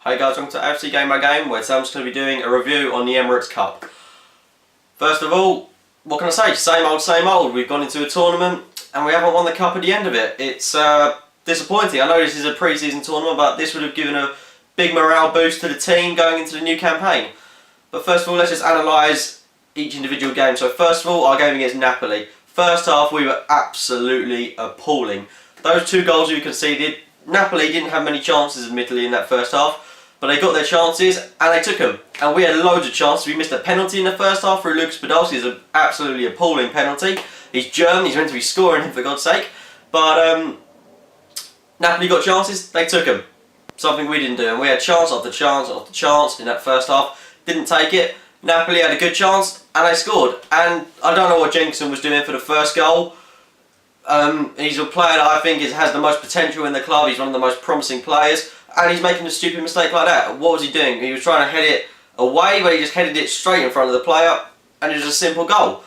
Hey guys, welcome to FC Game by Game, where Sam's going to be doing a review on the Emirates Cup. First of all, what can I say? Same old, same old. We've gone into a tournament and we haven't won the cup at the end of it. It's disappointing. I know this is a pre-season tournament, but this would have given a big morale boost to the team going into the new campaign. But first of all, let's just analyse each individual game. So first of all, our game against Napoli. First half, we were absolutely appalling. Those two goals we conceded, Napoli didn't have many chances, admittedly, in that first half, but they got their chances and they took them. And we had loads of chances. We missed a penalty in the first half through Lucas Podolski. It's an absolutely appalling penalty. He's German, he's meant to be scoring him, for God's sake. But Napoli got chances, they took them. Something we didn't do. And we had chance after chance after chance in that first half. Didn't take it. Napoli had a good chance and they scored. And I don't know what Jenkinson was doing for the first goal. He's a player that I think has the most potential in the club. He's one of the most promising players, and he's making a stupid mistake like that. What was he doing? He was trying to head it away, but he just headed it straight in front of the player, and it was a simple goal.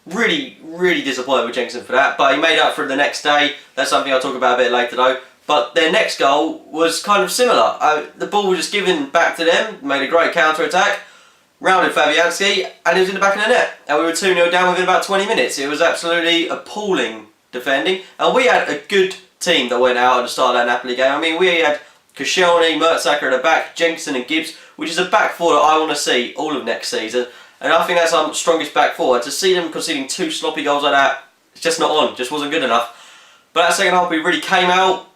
Really, really disappointed with Jenkinson for that, but he made up for it the next day. That's something I'll talk about a bit later though. But their next goal was kind of similar. The ball was just given back to them, made a great counter-attack, rounded Fabianski, and it was in the back of the net. And we were 2-0 down within about 20 minutes. It was absolutely appalling defending, and we had a good team that went out at the start of that Napoli game. I mean, we had Koscielny, Mertesacker at the back, Jenkinson and Gibbs, which is a back four that I want to see all of next season, and I think that's our strongest back four. To see them conceding two sloppy goals like that, it's just not on, just wasn't good enough. But that second half we really came out,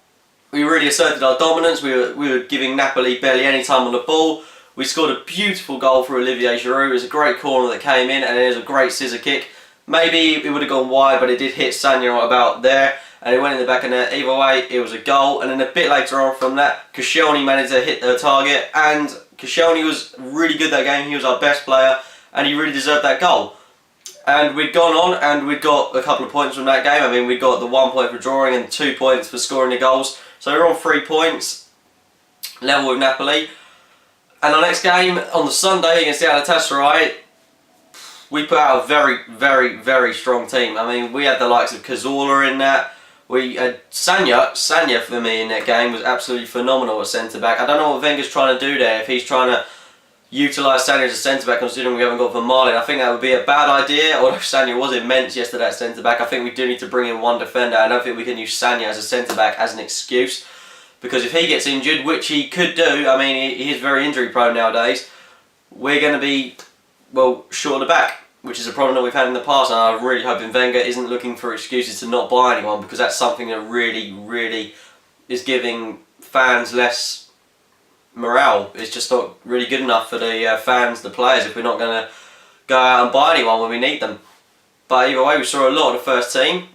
we really asserted our dominance, we were giving Napoli barely any time on the ball. We scored a beautiful goal for Olivier Giroud. It was a great corner that came in, and it was a great scissor kick. Maybe it would have gone wide, but it did hit Sagna about there, and it went in the back of the net. Either way, it was a goal. And then a bit later on from that, Koscielny managed to hit the target, and Koscielny was really good that game. He was our best player, and he really deserved that goal. And we'd gone on, and we'd got a couple of points from that game. I mean, we got the 1 point for drawing and 2 points for scoring the goals. So we were on 3 points, level with Napoli. And our next game on the Sunday against the Galatasaray, we put out a very, very, very strong team. I mean, we had the likes of Cazorla in that. We had Sagna for me in that game was absolutely phenomenal at centre-back. I don't know what Wenger's trying to do there, if he's trying to utilise Sagna as a centre-back, considering we haven't got Vermaelen. I think that would be a bad idea, although Sagna was immense yesterday at centre-back. I think we do need to bring in one defender. I don't think we can use Sagna as a centre-back as an excuse, because if he gets injured, which he could do, I mean, he is very injury-prone nowadays, we're going to be, well, short of the back, which is a problem that we've had in the past, and I'm really hoping Wenger isn't looking for excuses to not buy anyone, because that's something that really, really is giving fans less morale. It's just not really good enough for the fans, the players, if we're not going to go out and buy anyone when we need them. But either way, we saw a lot of the first team,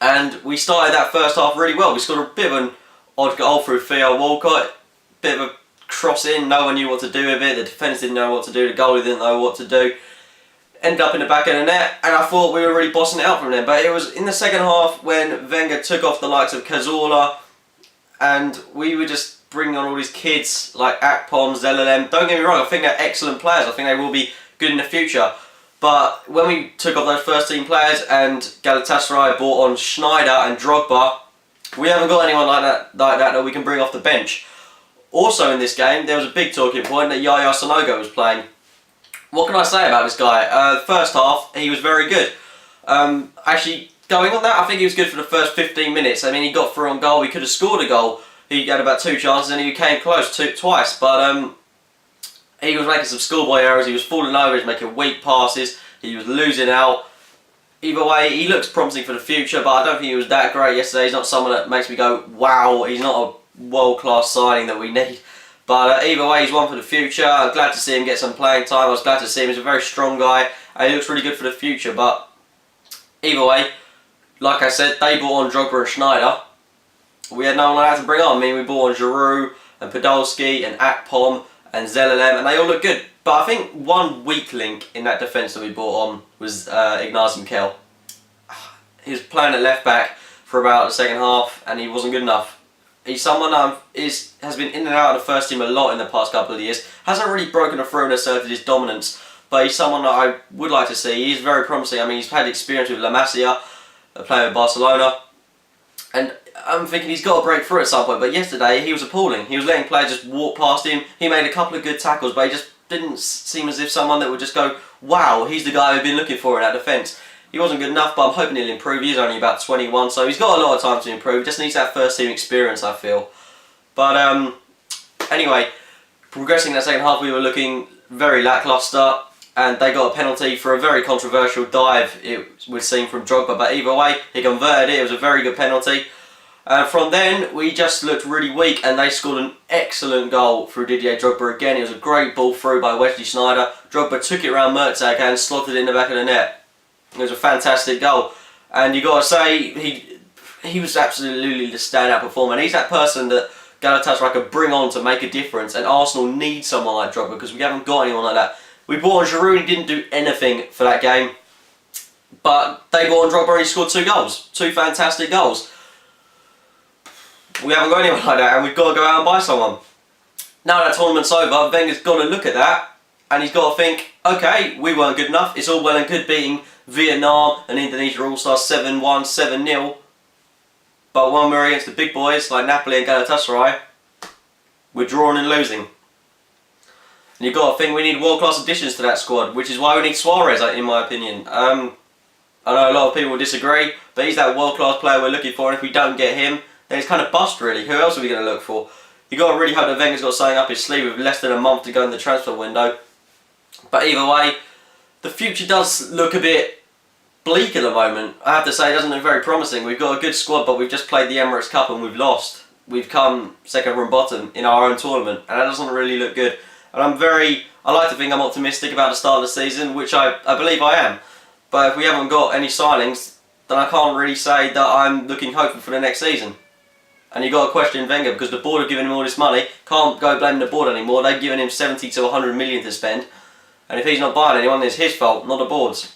and we started that first half really well. We scored a bit of an odd goal through Theo Walcott, bit of a cross in, no one knew what to do with it, the defenders didn't know what to do, the goalie didn't know what to do. Ended up in the back of the net, and I thought we were really bossing it out from them. But it was in the second half when Wenger took off the likes of Cazorla, and we were just bringing on all these kids like Akpom, Zelalem. Don't get me wrong, I think they're excellent players. I think they will be good in the future. But when we took off those first team players and Galatasaray brought on Schneider and Drogba, we haven't got anyone like that we can bring off the bench. Also in this game, there was a big talking point that Yaya Sanogo was playing. What can I say about this guy? First half, he was very good. Actually, going on that, I think he was good for the first 15 minutes. I mean, he got through on goal. He could have scored a goal. He had about 2 chances and he came close twice. But he was making some schoolboy errors. He was falling over. He was making weak passes. He was losing out. Either way, he looks promising for the future, but I don't think he was that great yesterday. He's not someone that makes me go, wow, he's not a world-class signing that we need. But either way, he's one for the future. I'm glad to see him get some playing time. I was glad to see him. He's a very strong guy, and he looks really good for the future. But either way, like I said, they brought on Drogba and Schneider. We had no one like that to bring on. I mean, we brought on Giroud and Podolski and Akpom and Zelalem, and they all look good. But I think one weak link in that defence that we brought on was Ignacy Mikel. He was playing at left back for about the second half, and he wasn't good enough. He's someone that has been in and out of the first team a lot in the past couple of years. Hasn't really broken through and asserted his dominance, but he's someone that I would like to see. He's very promising. I mean, he's had experience with La Masia, playing with Barcelona, and I'm thinking he's got to break through at some point. But yesterday he was appalling. He was letting players just walk past him. He made a couple of good tackles, but he just didn't seem as if someone that would just go, wow, he's the guy we've been looking for in our defence. He wasn't good enough, but I'm hoping he'll improve. He's only about 21, so he's got a lot of time to improve. He just needs that first team experience, I feel. But anyway, progressing in that second half, we were looking very lacklustre, and they got a penalty for a very controversial dive, it would seem, from Drogba. But either way, he converted it. It was a very good penalty. From then, we just looked really weak, and they scored an excellent goal through Didier Drogba again. It was a great ball through by Wesley Sneijder. Drogba took it around Mertesacker and slotted it in the back of the net. It was a fantastic goal, and you got to say he was absolutely the standout performer. And he's that person that Galatasaray could bring on to make a difference, and Arsenal need someone like Drogba because we haven't got anyone like that. We brought on Giroud, and he didn't do anything for that game, but they brought on Drogba and he scored 2 goals, 2 fantastic goals. We haven't got anyone like that, and we've got to go out and buy someone. Now that tournament's over, Wenger's got to look at that, and he's got to think, okay, we weren't good enough. It's all well and good beating Vietnam and Indonesia All-Stars 7-1, 7-0. But when we're against the big boys like Napoli and Galatasaray, we're drawing and losing. And you've got to think we need world-class additions to that squad, which is why we need Suarez, in my opinion. I know a lot of people will disagree, but he's that world-class player we're looking for, and if we don't get him, then it's kind of bust, really. Who else are we going to look for? You've got to really hope that Wenger's got something up his sleeve with less than a month to go in the transfer window. But either way, the future does look a bit bleak at the moment. I have to say, it doesn't look very promising. We've got a good squad, but we've just played the Emirates Cup and we've lost. We've come second from bottom in our own tournament, and that doesn't really look good. And I like to think I'm optimistic about the start of the season, which I believe I am. But if we haven't got any signings, then I can't really say that I'm looking hopeful for the next season. And you've got to question Wenger, because the board have given him all this money. Can't go blaming the board anymore. They've given him 70 to 100 million to spend. And if he's not buying anyone, it's his fault, not the board's.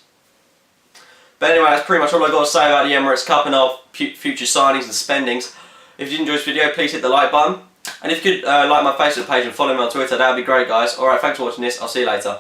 But anyway, that's pretty much all I've got to say about the Emirates Cup and our future signings and spendings. If you enjoyed this video, please hit the like button. And if you could like my Facebook page and follow me on Twitter, that would be great, guys. Alright, thanks for watching this. I'll see you later.